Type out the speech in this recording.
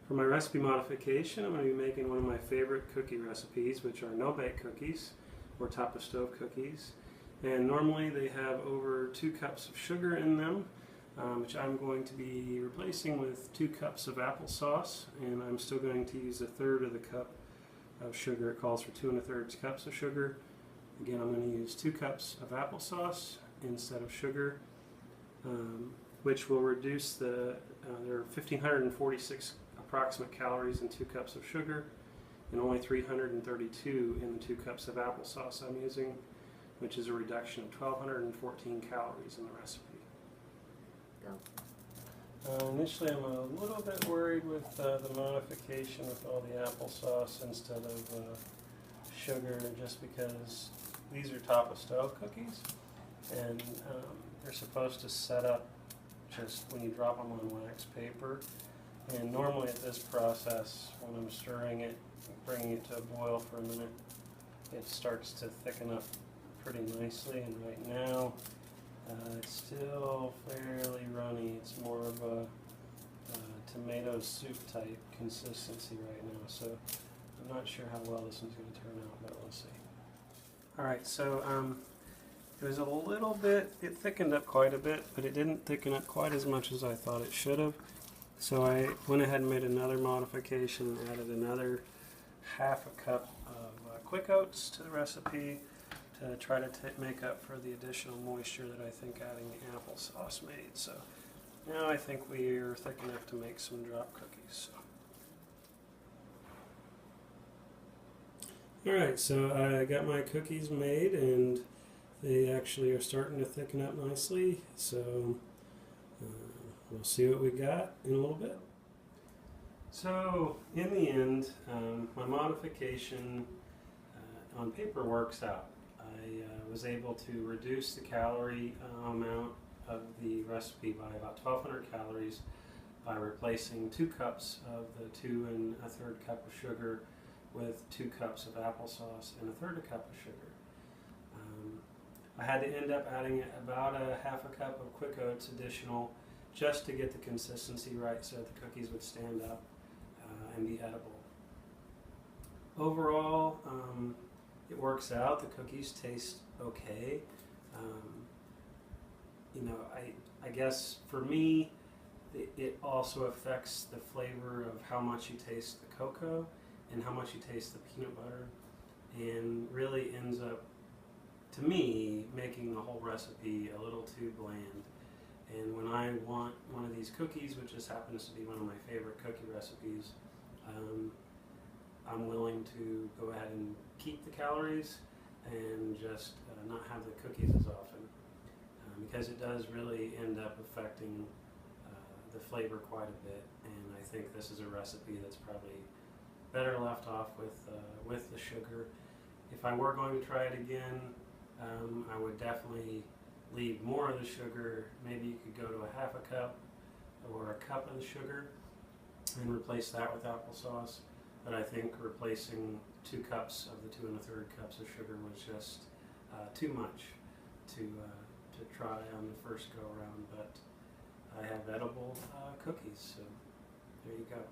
For my recipe modification, I'm going to be making one of my favorite cookie recipes, which are no-bake cookies or top-of-stove cookies. And normally they have over 2 cups of sugar in them, which I'm going to be replacing with 2 cups of applesauce, and I'm still going to use 1/3 of the cup of sugar. It calls for 2 1/3 cups of sugar. Again, I'm going to use 2 cups of applesauce instead of sugar, which will reduce there are 1,546 approximate calories in 2 cups of sugar and only 332 in the 2 cups of applesauce I'm using, which is a reduction of 1,214 calories in the recipe. Go. Initially I'm a little bit worried with the modification with all the applesauce instead of sugar, just because these are top-of-stove cookies, and they're supposed to set up just when you drop them on wax paper. And normally at this process, when I'm stirring it, bringing it to a boil for a minute, it starts to thicken up pretty nicely. And right now, it's still fairly runny. It's more of a tomato soup type consistency right now. So I'm not sure how well this one's going to turn out, but we'll see. Alright, so it was a little bit, it thickened up quite a bit, but it didn't thicken up quite as much as I thought it should have. So I went ahead and made another modification, added another 1/2 cup of quick oats to the recipe to try to make up for the additional moisture that I think adding the applesauce made. So now I think we're thick enough to make some drop cookies. Alright, so I got my cookies made and they actually are starting to thicken up nicely. So we'll see what we got in a little bit. So in the end, my modification on paper works out. I was able to reduce the calorie amount of the recipe by about 1,200 calories by replacing 2 cups of the 2 1/3 cup of sugar with 2 cups of applesauce and 1/3 cup of sugar. I had to end up adding about 1/2 cup of quick oats additional just to get the consistency right so that the cookies would stand up and be edible. Overall, it works out. The cookies taste okay. You know, I guess for me, it also affects the flavor of how much you taste the cocoa and how much you taste the peanut butter, and really ends up, to me, making the whole recipe a little too bland. And when I want one of these cookies, which just happens to be one of my favorite cookie recipes, I'm willing to go ahead and keep the calories and just not have the cookies as often, because it does really end up affecting the flavor quite a bit. And I think this is a recipe that's probably better left off with the sugar. If I were going to try it again, I would definitely leave more of the sugar. Maybe you could go to 1/2 cup or a cup of the sugar and replace that with applesauce. But I think replacing 2 cups of the 2 1/3 cups of sugar was just too much to try on the first go around. But I have edible cookies, so there you go.